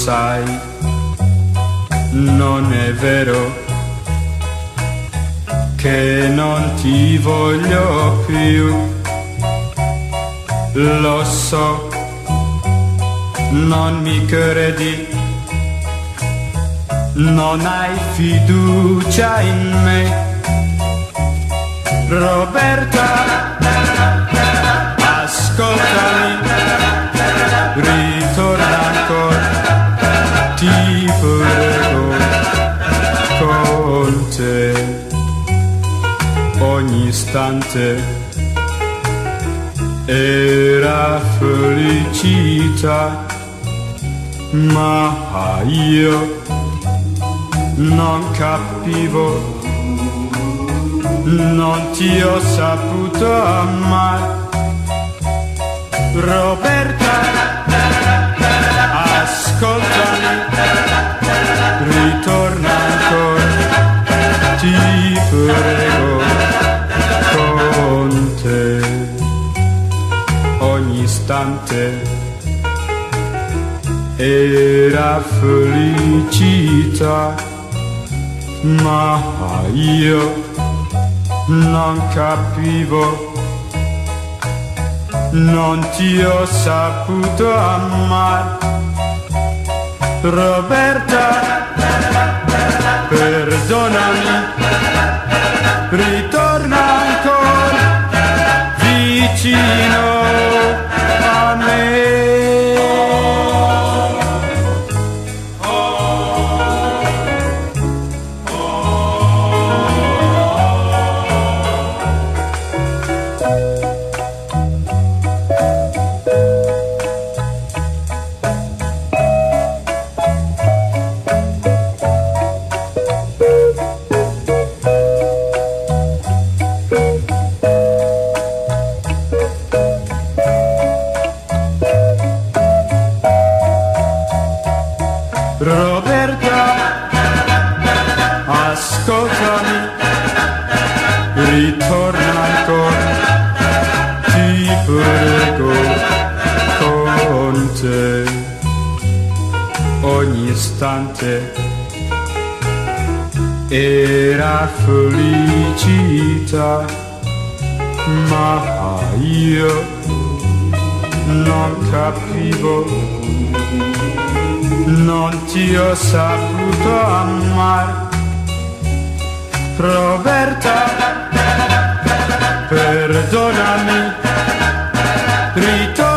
sai, non è vero che non ti voglio più. Lo so, non mi credi, non hai fiducia in me. Roberta, ascoltami, ritorna ancora, ti prego, con te ogni istante era felicità, ma io non capivo, non ti ho saputo amare. Roberta, ascoltami, ritorna ancora, ti prego, con te ogni istante era felicità, ma io non capivo, non ti ho saputo amare. Roberta, perdonami, ritorna ancora vicino a me. Roberta, ascoltami, ritorna ancora, ti prego, con te ogni istante era felicità, ma io non capivo, non ti ho saputo amare. Roberta, perdonami, ritorna